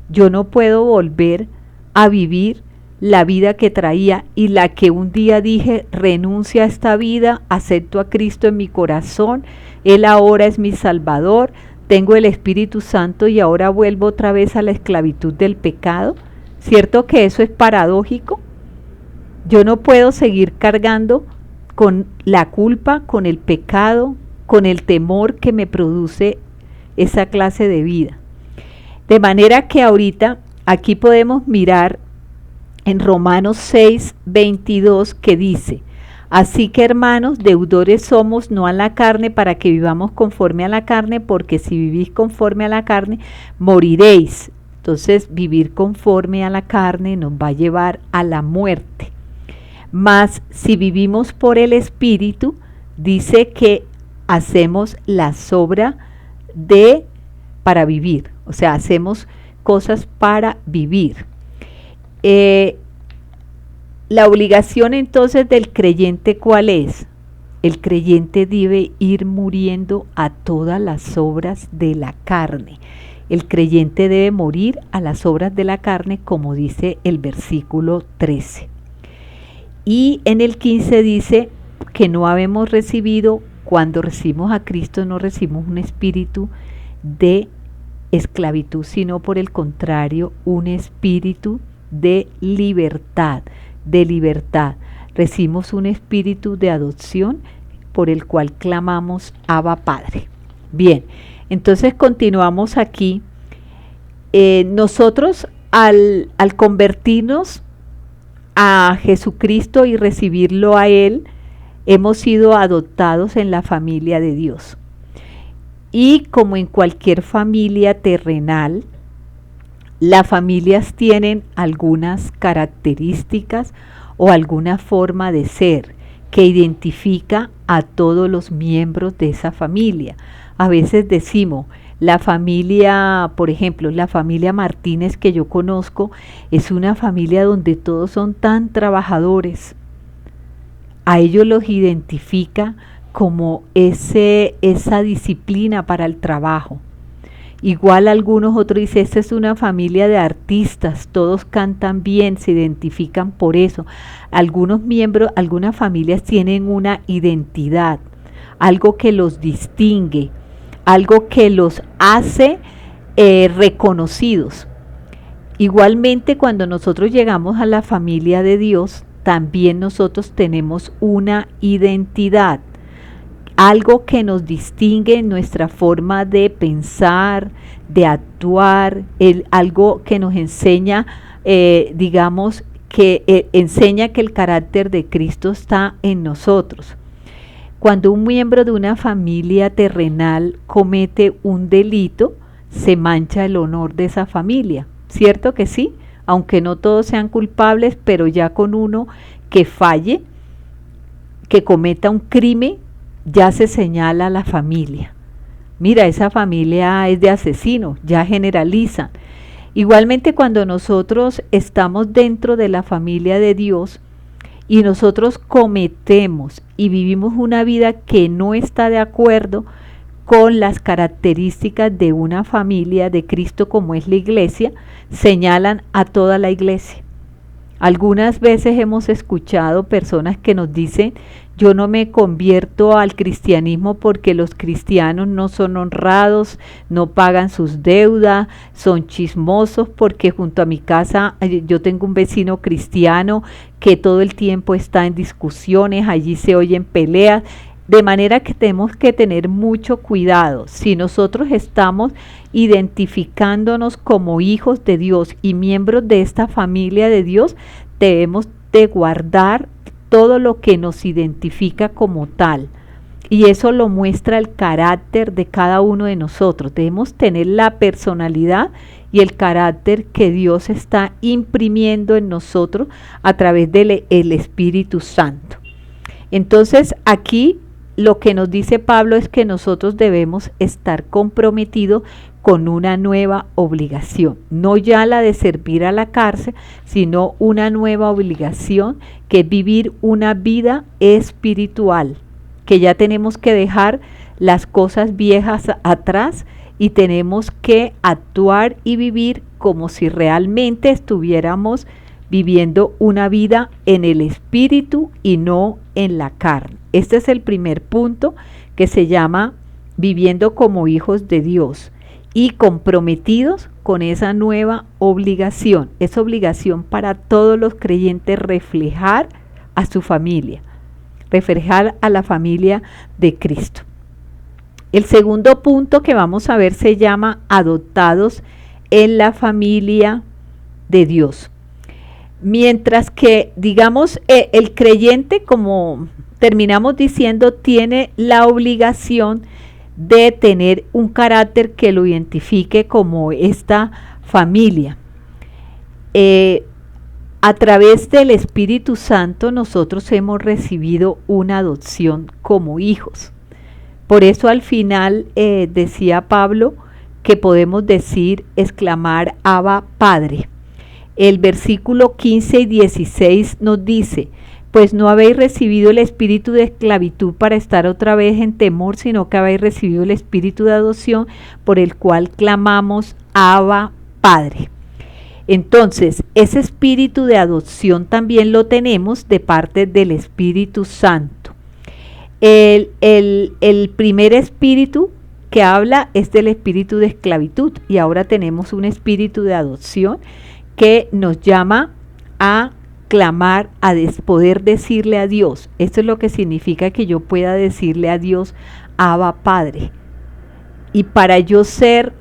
Yo no puedo volver a vivir la vida que traía y la que un día dije, renuncia a esta vida, acepto a Cristo en mi corazón, Él ahora es mi Salvador, tengo el Espíritu Santo y ahora vuelvo otra vez a la esclavitud del pecado. ¿Cierto que eso es paradójico? Yo no puedo seguir cargando con la culpa, con el pecado, con el temor que me produce esa clase de vida. De manera que ahorita aquí podemos mirar en Romanos 6, 22 que dice, así que hermanos, deudores somos no a la carne para que vivamos conforme a la carne, porque si vivís conforme a la carne, moriréis. Entonces, vivir conforme a la carne nos va a llevar a la muerte. Mas, si vivimos por el Espíritu, dice que hacemos la obra para vivir. O sea, hacemos cosas para vivir. La obligación entonces del creyente, ¿cuál es? El creyente debe ir muriendo a todas las obras de la carne. El creyente debe morir a las obras de la carne, como dice el versículo 13. Y en el 15 dice que no habemos recibido, cuando recibimos a Cristo, no recibimos un espíritu de esclavitud, sino por el contrario, un espíritu de libertad, Recibimos un espíritu de adopción por el cual clamamos Abba Padre. Bien. Entonces continuamos aquí. Nosotros al convertirnos a Jesucristo y recibirlo a Él, hemos sido adoptados en la familia de Dios. Y como en cualquier familia terrenal, las familias tienen algunas características o alguna forma de ser que identifica a todos los miembros de esa familia. A veces decimos, la familia, por ejemplo, la familia Martínez que yo conozco, es una familia donde todos son tan trabajadores. A ellos los identifica como esa disciplina para el trabajo. Igual algunos otros dicen, esta es una familia de artistas, todos cantan bien, se identifican por eso. Algunos miembros, algunas familias tienen una identidad, algo que los distingue, algo que los hace reconocidos. Igualmente, cuando nosotros llegamos a la familia de Dios, también nosotros tenemos una identidad, algo que nos distingue en nuestra forma de pensar, de actuar, algo que nos enseña, digamos, que enseña que el carácter de Cristo está en nosotros. Cuando un miembro de una familia terrenal comete un delito, se mancha el honor de esa familia, ¿cierto que sí? Aunque no todos sean culpables, pero ya con uno que falle, que cometa un crimen, ya se señala a la familia. Mira, esa familia es de asesinos, ya generalizan. Igualmente cuando nosotros estamos dentro de la familia de Dios y nosotros cometemos y vivimos una vida que no está de acuerdo con las características de una familia de Cristo como es la iglesia, señalan a toda la iglesia. Algunas veces hemos escuchado personas que nos dicen: yo no me convierto al cristianismo porque los cristianos no son honrados, no pagan sus deudas, son chismosos, porque junto a mi casa yo tengo un vecino cristiano que todo el tiempo está en discusiones, allí se oyen peleas. De manera que tenemos que tener mucho cuidado. Si nosotros estamos identificándonos como hijos de Dios y miembros de esta familia de Dios, debemos de guardar todo lo que nos identifica como tal. Y eso lo muestra el carácter de cada uno de nosotros. Debemos tener la personalidad y el carácter que Dios está imprimiendo en nosotros a través del Espíritu Santo. Entonces aquí lo que nos dice Pablo es que nosotros debemos estar comprometidos con una nueva obligación, no ya la de servir a la cárcel, sino una nueva obligación que es vivir una vida espiritual, que ya tenemos que dejar las cosas viejas atrás y tenemos que actuar y vivir como si realmente estuviéramos viviendo una vida en el espíritu y no en la carne. Este es el primer punto, que se llama viviendo como hijos de Dios y comprometidos con esa nueva obligación. Es obligación para todos los creyentes reflejar a su familia, reflejar a la familia de Cristo. El segundo punto que vamos a ver se llama adoptados en la familia de Dios. Mientras que, digamos, el creyente, como terminamos diciendo, tiene la obligación de tener un carácter que lo identifique como esta familia. A través del Espíritu Santo nosotros hemos recibido una adopción como hijos. Por eso al final decía Pablo que podemos decir, exclamar, Abba, Padre. El versículo 15 y 16 nos dice: pues no habéis recibido el espíritu de esclavitud para estar otra vez en temor, sino que habéis recibido el espíritu de adopción, por el cual clamamos, Abba, Padre. Entonces, ese espíritu de adopción también lo tenemos de parte del Espíritu Santo. El primer espíritu que habla es del espíritu de esclavitud, y ahora tenemos un espíritu de adopción que nos llama a clamar, a poder decirle a Dios. Esto es lo que significa que yo pueda decirle a Dios, Abba, Padre. Y para yo ser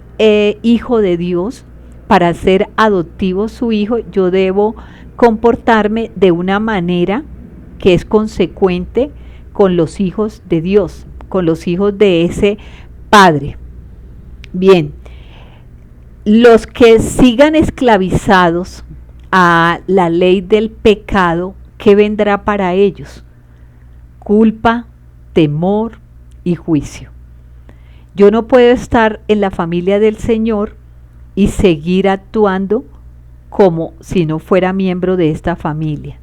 hijo de Dios, para ser adoptivo su hijo, yo debo comportarme de una manera que es consecuente con los hijos de Dios, con los hijos de ese Padre. Bien, los que sigan esclavizados a la ley del pecado, ¿qué vendrá para ellos? Culpa, temor y juicio. Yo no puedo estar en la familia del Señor y seguir actuando como si no fuera miembro de esta familia,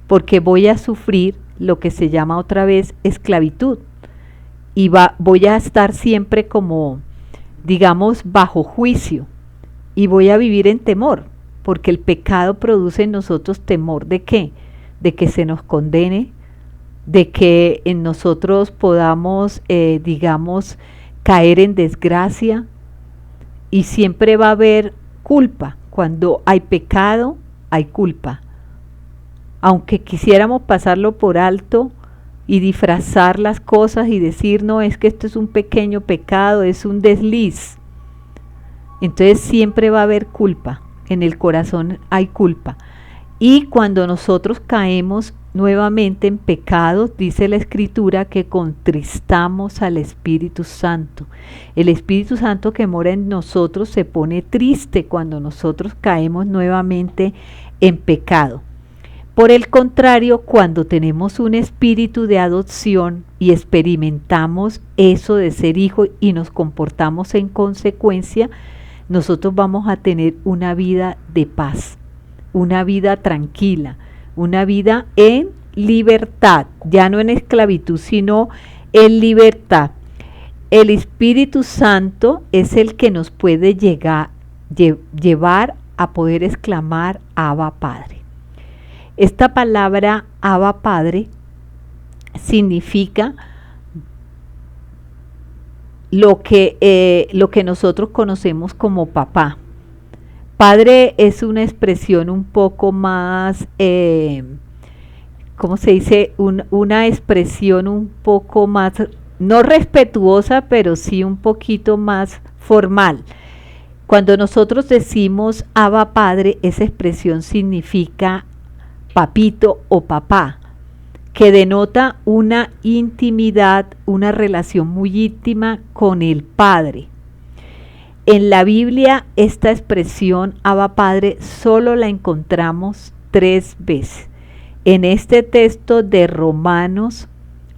porque voy a sufrir lo que se llama otra vez esclavitud, y voy a estar siempre como, digamos, bajo juicio, y voy a vivir en temor, porque el pecado produce en nosotros temor. ¿De qué? De que se nos condene, de que en nosotros podamos, digamos, caer en desgracia, y siempre va a haber culpa. Cuando hay pecado, hay culpa. aunque quisiéramos pasarlo por alto y disfrazar las cosas y decir, no, es que esto es un pequeño pecado, es un desliz. Entonces siempre va a haber culpa, en el corazón hay culpa. Y cuando nosotros caemos nuevamente en pecados, dice la Escritura que contristamos al Espíritu Santo. El Espíritu Santo que mora en nosotros se pone triste cuando nosotros caemos nuevamente en pecado. Por el contrario, cuando tenemos un espíritu de adopción y experimentamos eso de ser hijo y nos comportamos en consecuencia, nosotros vamos a tener una vida de paz, una vida tranquila, una vida en libertad, ya no en esclavitud, sino en libertad. El Espíritu Santo es el que nos puede llevar a poder exclamar Abba Padre. Esta palabra Abba Padre significa lo que nosotros conocemos como papá. Padre es una expresión un poco más, ¿cómo se dice? Una expresión un poco más, no respetuosa, pero sí un poquito más formal. Cuando nosotros decimos Abba Padre, esa expresión significa papito o papá, que denota una intimidad, una relación muy íntima con el Padre. En la Biblia esta expresión Abba Padre solo la encontramos 3 veces. En este texto de Romanos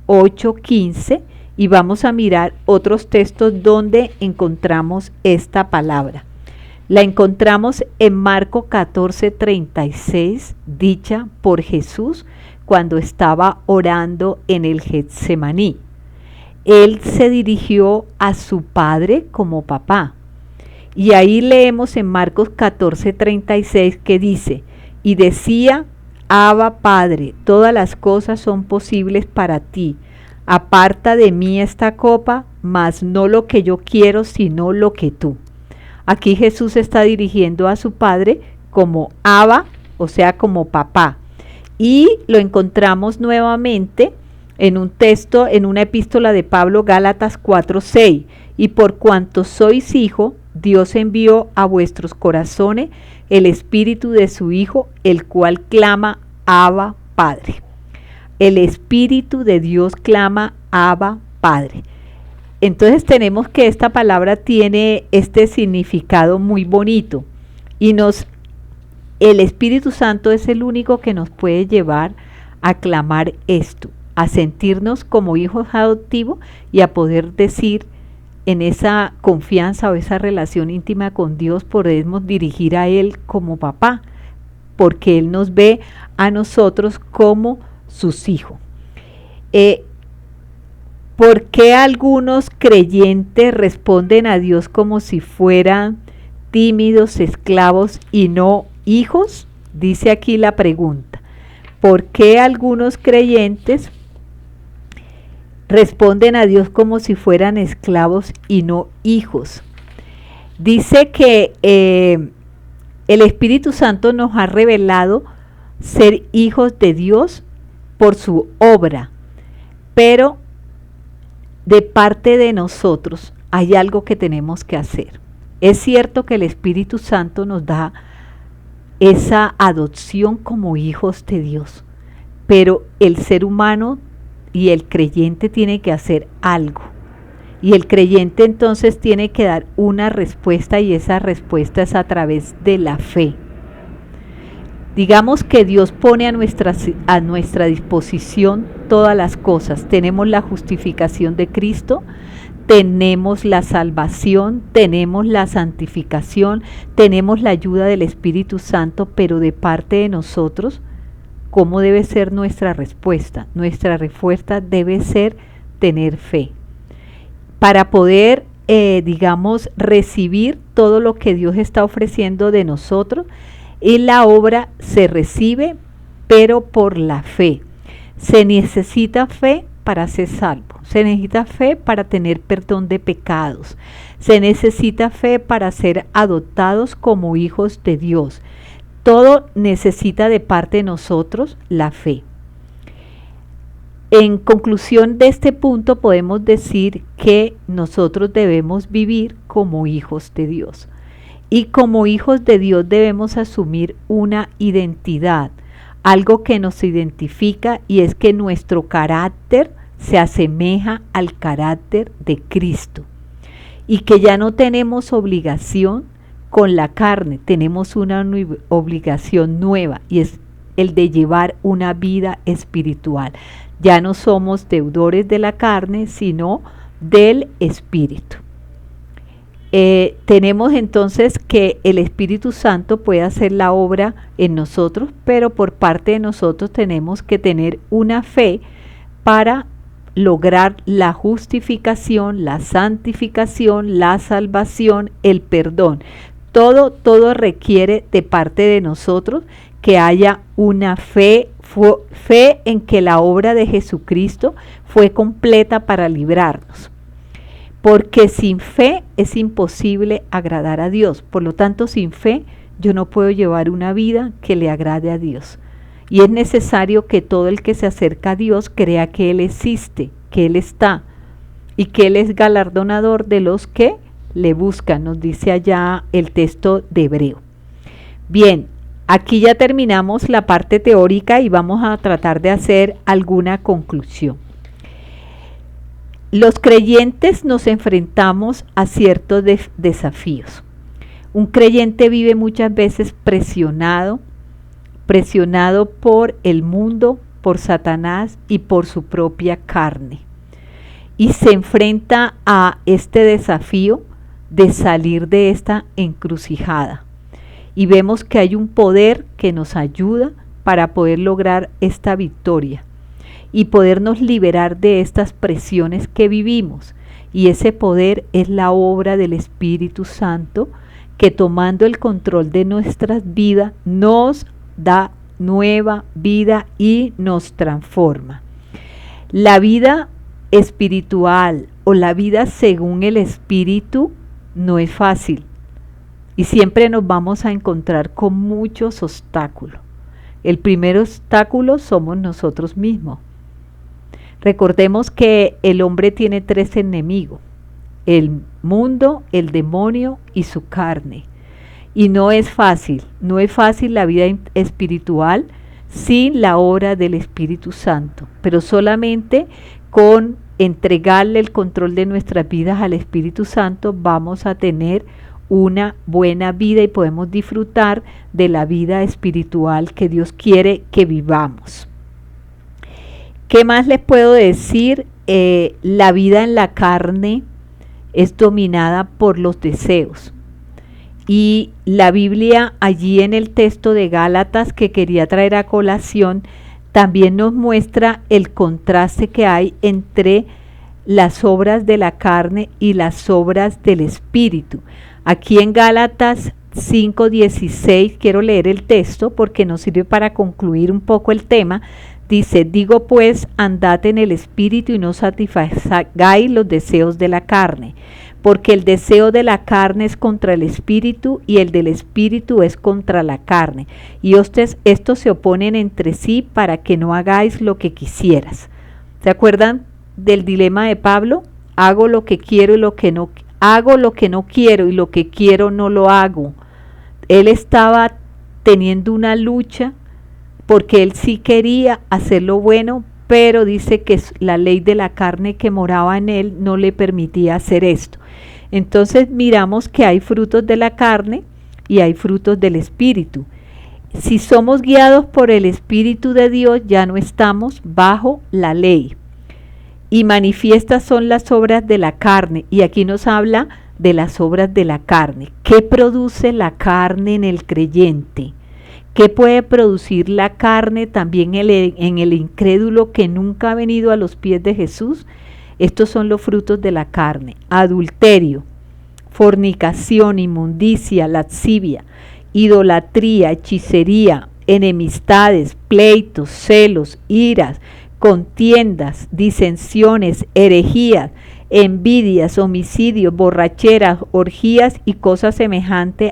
8:15, y vamos a mirar otros textos donde encontramos esta palabra. La encontramos en Marcos 14:36, dicha por Jesús cuando estaba orando en el Getsemaní. Él se dirigió a su Padre como papá. Y ahí leemos en Marcos 14:36 que dice, y decía, Abba Padre, todas las cosas son posibles para ti. Aparta de mí esta copa, mas no lo que yo quiero, sino lo que tú. Aquí Jesús está dirigiendo a su Padre como Abba, o sea, como papá. Y lo encontramos nuevamente en un texto, en una epístola de Pablo, Gálatas 4:6. Y por cuanto sois hijo, Dios envió a vuestros corazones el espíritu de su Hijo, el cual clama, Abba Padre. El Espíritu de Dios clama, Abba Padre. Entonces tenemos que esta palabra tiene este significado muy bonito y el Espíritu Santo es el único que nos puede llevar a clamar esto, a sentirnos como hijos adoptivos y a poder decir en esa confianza o esa relación íntima con Dios, podemos dirigir a Él como papá, porque Él nos ve a nosotros como sus hijos. ¿Por qué algunos creyentes responden a Dios como si fueran tímidos, esclavos y no hijos? Dice aquí la pregunta. ¿Por qué algunos creyentes responden a Dios como si fueran esclavos y no hijos? Dice que el Espíritu Santo nos ha revelado ser hijos de Dios por su obra, pero de parte de nosotros hay algo que tenemos que hacer. Es cierto que el Espíritu Santo nos da esa adopción como hijos de Dios, pero el ser humano y el creyente tiene que hacer algo. Y el creyente entonces tiene que dar una respuesta, y esa respuesta es a través de la fe. Digamos que Dios pone a nuestra disposición todas las cosas. Tenemos la justificación de Cristo, tenemos la salvación, tenemos la santificación, tenemos la ayuda del Espíritu Santo, pero de parte de nosotros, ¿cómo debe ser nuestra respuesta? Nuestra respuesta debe ser tener fe. Para poder, recibir todo lo que Dios está ofreciendo de nosotros, y la obra se recibe, pero por la fe. Se necesita fe para ser salvo, se necesita fe para tener perdón de pecados, se necesita fe para ser adoptados como hijos de Dios. todo necesita de parte de nosotros la fe. En conclusión de este punto podemos decir que nosotros debemos vivir como hijos de Dios. Y como hijos de Dios debemos asumir una identidad, algo que nos identifica, y es que nuestro carácter se asemeja al carácter de Cristo. Y que ya no tenemos obligación con la carne, tenemos una obligación nueva, y es el de llevar una vida espiritual. Ya no somos deudores de la carne, sino del Espíritu. Tenemos entonces que el Espíritu Santo puede hacer la obra en nosotros, pero por parte de nosotros tenemos que tener una fe para lograr la justificación, la santificación, la salvación, el perdón. Todo requiere de parte de nosotros que haya una fe en que la obra de Jesucristo fue completa para librarnos. Porque sin fe es imposible agradar a Dios. Por lo tanto, sin fe yo no puedo llevar una vida que le agrade a Dios. Y es necesario que todo el que se acerca a Dios crea que Él existe, que Él está y que Él es galardonador de los que le buscan, nos dice allá el texto de Hebreo. Bien, aquí ya terminamos la parte teórica y vamos a tratar de hacer alguna conclusión. Los creyentes nos enfrentamos a ciertos desafíos. Un creyente vive muchas veces presionado por el mundo, por Satanás y por su propia carne. Y se enfrenta a este desafío de salir de esta encrucijada. Y vemos que hay un poder que nos ayuda para poder lograr esta victoria y podernos liberar de estas presiones que vivimos. Y ese poder es la obra del Espíritu Santo, que tomando el control de nuestras vidas nos da nueva vida y nos transforma. La vida espiritual o la vida según el Espíritu no es fácil y siempre nos vamos a encontrar con muchos obstáculos. El primer obstáculo somos nosotros mismos. Recordemos que el hombre tiene 3 enemigos: el mundo, el demonio y su carne. Y no es fácil la vida espiritual sin la obra del Espíritu Santo, pero solamente con entregarle el control de nuestras vidas al Espíritu Santo vamos a tener una buena vida y podemos disfrutar de la vida espiritual que Dios quiere que vivamos. ¿Qué más les puedo decir? La vida en la carne es dominada por los deseos. Y la Biblia allí en el texto de Gálatas que quería traer a colación también nos muestra el contraste que hay entre las obras de la carne y las obras del Espíritu. Aquí en Gálatas 5:16 quiero leer el texto porque nos sirve para concluir un poco el tema. Dice: digo pues, andad en el Espíritu y no satisfagáis los deseos de la carne, porque el deseo de la carne es contra el Espíritu y el del Espíritu es contra la carne. Y estos se oponen entre sí para que no hagáis lo que quisieras. ¿Se acuerdan del dilema de Pablo? Hago lo que quiero y lo que no hago, lo que no quiero y lo que quiero no lo hago. Él estaba teniendo una lucha porque él sí quería hacer lo bueno, pero dice que la ley de la carne que moraba en él no le permitía hacer esto. Entonces miramos que hay frutos de la carne y hay frutos del Espíritu. Si somos guiados por el Espíritu de Dios, ya no estamos bajo la ley. Y manifiestas son las obras de la carne. Y aquí nos habla de las obras de la carne. ¿Qué produce la carne en el creyente? ¿Qué puede producir la carne también en el incrédulo que nunca ha venido a los pies de Jesús? Estos son los frutos de la carne: adulterio, fornicación, inmundicia, lascivia, idolatría, hechicería, enemistades, pleitos, celos, iras, contiendas, disensiones, herejías, envidias, homicidios, borracheras, orgías y cosas semejantes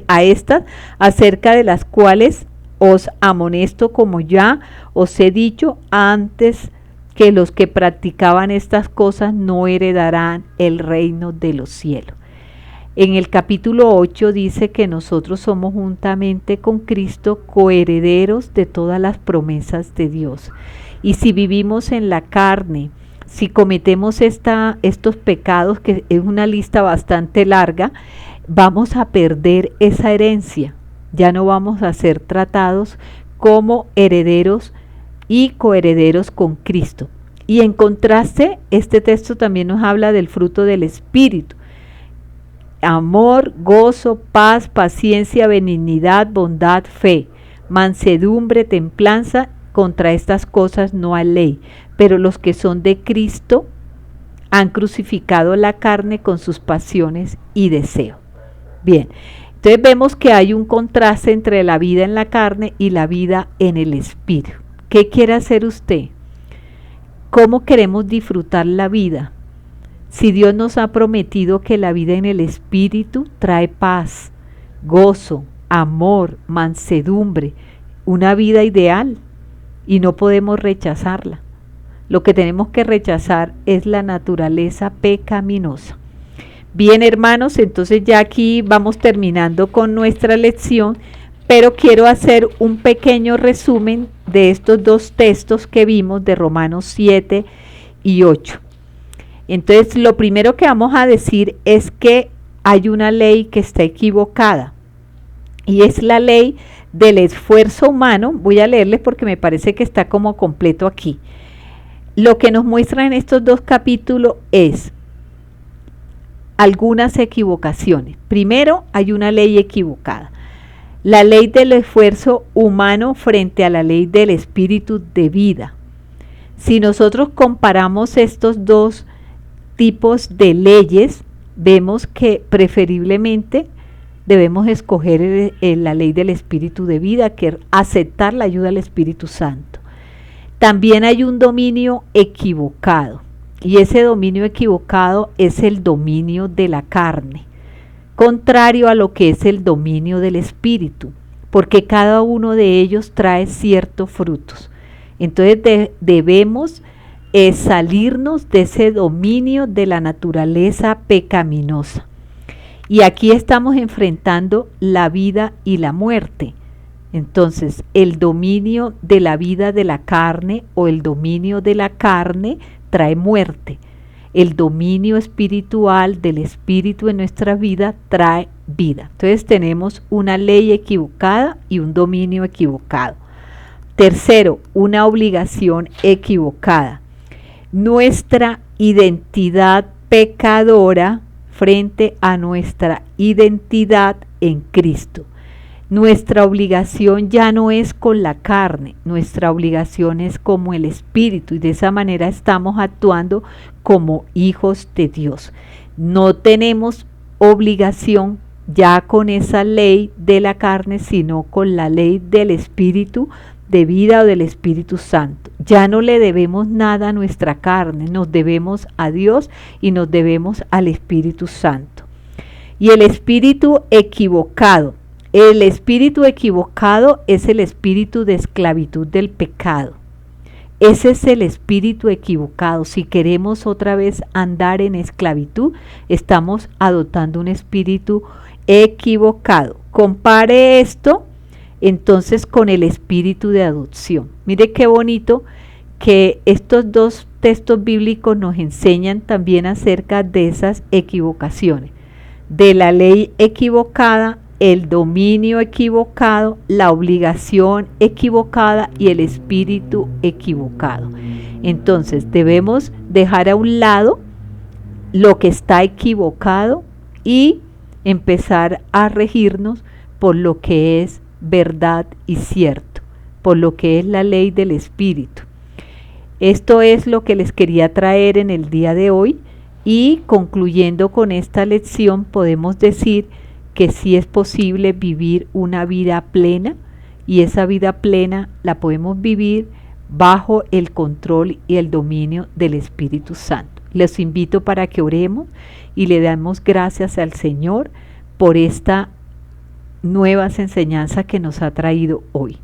a estas, acerca de las cuales os amonesto, como ya os he dicho antes, que los que practicaban estas cosas no heredarán el reino de los cielos. En el capítulo 8 dice que nosotros somos juntamente con Cristo coherederos de todas las promesas de Dios. Y si vivimos en la carne, si cometemos estos pecados, que es una lista bastante larga, vamos a perder esa herencia. Ya no vamos a ser tratados como herederos y coherederos con Cristo. Y en contraste, este texto también nos habla del fruto del Espíritu: amor, gozo, paz, paciencia, benignidad, bondad, fe, mansedumbre, templanza. Contra estas cosas no hay ley, pero los que son de Cristo han crucificado la carne con sus pasiones y deseos. Bien, entonces vemos que hay un contraste entre la vida en la carne y la vida en el Espíritu. ¿Qué quiere hacer usted? ¿Cómo queremos disfrutar la vida? Si Dios nos ha prometido que la vida en el Espíritu trae paz, gozo, amor, mansedumbre, una vida ideal, y no podemos rechazarla. Lo que tenemos que rechazar es la naturaleza pecaminosa. Bien, hermanos, entonces ya aquí vamos terminando con nuestra lección, pero quiero hacer un pequeño resumen de estos dos textos que vimos de Romanos 7 y 8. Entonces, lo primero que vamos a decir es que hay una ley que está equivocada, y es la ley del esfuerzo humano. Voy a leerles porque me parece que está como completo aquí. Lo que nos muestra en estos dos capítulos es algunas equivocaciones. Primero, hay una ley equivocada: la ley del esfuerzo humano frente a la ley del espíritu de vida. Si nosotros comparamos estos dos tipos de leyes, vemos que preferiblemente debemos escoger la ley del espíritu de vida, que es aceptar la ayuda del Espíritu Santo. También hay un dominio equivocado, y ese dominio equivocado es el dominio de la carne, contrario a lo que es el dominio del espíritu, porque cada uno de ellos trae ciertos frutos. Entonces debemos salirnos de ese dominio de la naturaleza pecaminosa. Y aquí estamos enfrentando la vida y la muerte. Entonces, el dominio de la vida de la carne o el dominio de la carne trae muerte. El dominio espiritual del espíritu en nuestra vida trae vida. Entonces tenemos una ley equivocada y un dominio equivocado. Tercero, una obligación equivocada. Nuestra identidad pecadora frente a nuestra identidad en Cristo. Nuestra obligación ya no es con la carne, nuestra obligación es como el Espíritu, y de esa manera estamos actuando como hijos de Dios. No tenemos obligación ya con esa ley de la carne, sino con la ley del Espíritu de vida o del Espíritu Santo. Ya no le debemos nada a nuestra carne, nos debemos a Dios y nos debemos al Espíritu Santo. Y el espíritu equivocado. El espíritu equivocado es el espíritu de esclavitud del pecado. Ese es el espíritu equivocado. Si queremos otra vez andar en esclavitud, estamos adoptando un espíritu equivocado. Compare esto entonces con el espíritu de adopción. Mire qué bonito que estos dos textos bíblicos nos enseñan también acerca de esas equivocaciones, de la ley equivocada, el dominio equivocado, la obligación equivocada y el espíritu equivocado. Entonces debemos dejar a un lado lo que está equivocado y empezar a regirnos por lo que es verdad y cierto, por lo que es la ley del espíritu. Esto es lo que les quería traer en el día de hoy, y concluyendo con esta lección podemos decir que sí es posible vivir una vida plena, y esa vida plena la podemos vivir bajo el control y el dominio del Espíritu Santo. Les invito para que oremos y le damos gracias al Señor por esta nuevas enseñanzas que nos ha traído hoy.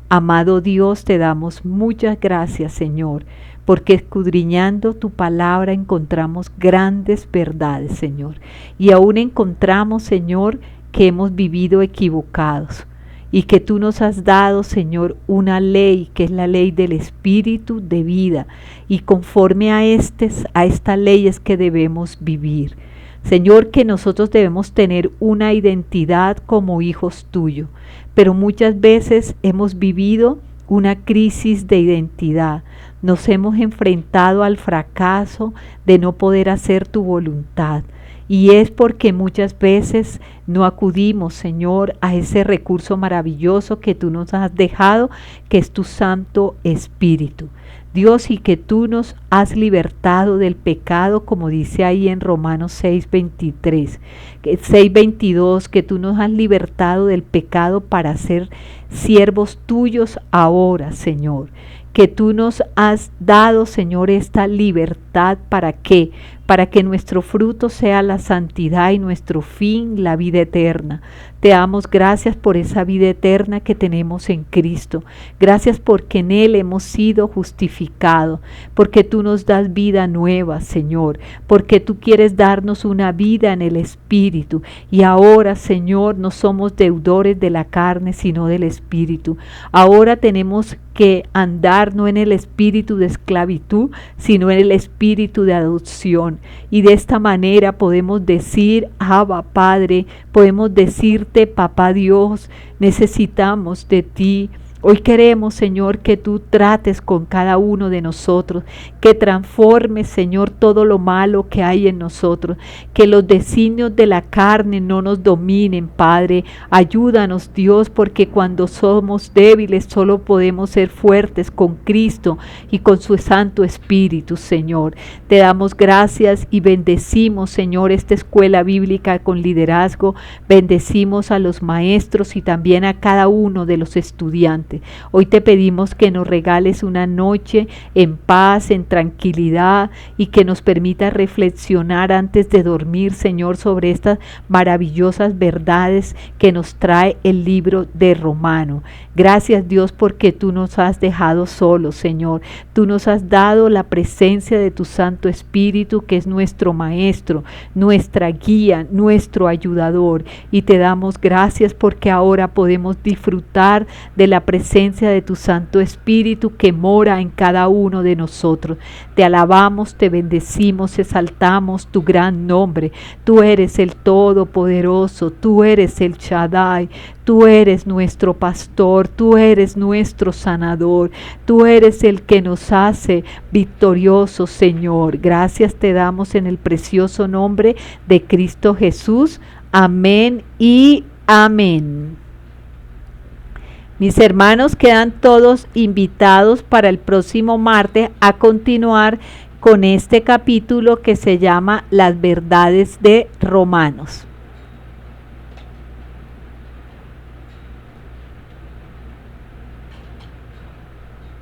Amado Dios, te damos muchas gracias, Señor, porque escudriñando tu palabra encontramos grandes verdades, Señor. Y aún encontramos, Señor, que hemos vivido equivocados y que tú nos has dado, Señor, una ley, que es la ley del Espíritu de vida. Y conforme a esta ley es que debemos vivir. Señor, que nosotros debemos tener una identidad como hijos tuyos, pero muchas veces hemos vivido una crisis de identidad. Nos hemos enfrentado al fracaso de no poder hacer tu voluntad. Y es porque muchas veces no acudimos, Señor, a ese recurso maravilloso que tú nos has dejado, que es tu Santo Espíritu. Dios, y que tú nos has libertado del pecado, como dice ahí en Romanos 6:22, que tú nos has libertado del pecado para ser siervos tuyos ahora, Señor. Que tú nos has dado, Señor, esta libertad. ¿Para qué? Para que nuestro fruto sea la santidad y nuestro fin la vida eterna. Te damos gracias por esa vida eterna que tenemos en Cristo. Gracias porque en Él hemos sido justificados, porque tú nos das vida nueva, Señor, porque tú quieres darnos una vida en el Espíritu. Y ahora, Señor, no somos deudores de la carne, sino del Espíritu. Ahora tenemos que andar no en el espíritu de esclavitud, sino en el espíritu de adopción. Y de esta manera podemos decir, Abba Padre, podemos decirte, Papá Dios, necesitamos de ti. Hoy queremos, Señor, que tú trates con cada uno de nosotros, que transformes, Señor, todo lo malo que hay en nosotros, que los designios de la carne no nos dominen, Padre. Ayúdanos, Dios, porque cuando somos débiles solo podemos ser fuertes con Cristo y con su Santo Espíritu, Señor. Te damos gracias y bendecimos, Señor, esta escuela bíblica con liderazgo. Bendecimos a los maestros y también a cada uno de los estudiantes. Hoy te pedimos que nos regales una noche en paz, en tranquilidad, y que nos permita reflexionar antes de dormir, Señor, sobre estas maravillosas verdades que nos trae el libro de Romanos. Gracias, Dios, porque tú nos has dejado solos, Señor. Tú nos has dado la presencia de tu Santo Espíritu, que es nuestro Maestro, nuestra guía, nuestro ayudador. Y te damos gracias porque ahora podemos disfrutar de la presencia de tu Santo Espíritu que mora en cada uno de nosotros. Te alabamos, te bendecimos, exaltamos tu gran nombre. Tú eres el Todopoderoso, tú eres el Shaddai, tú eres nuestro pastor, tú eres nuestro sanador, tú eres el que nos hace victoriosos, Señor. Gracias te damos en el precioso nombre de Cristo Jesús. Amén y amén. Mis hermanos, quedan todos invitados para el próximo martes a continuar con este capítulo que se llama Las verdades de Romanos.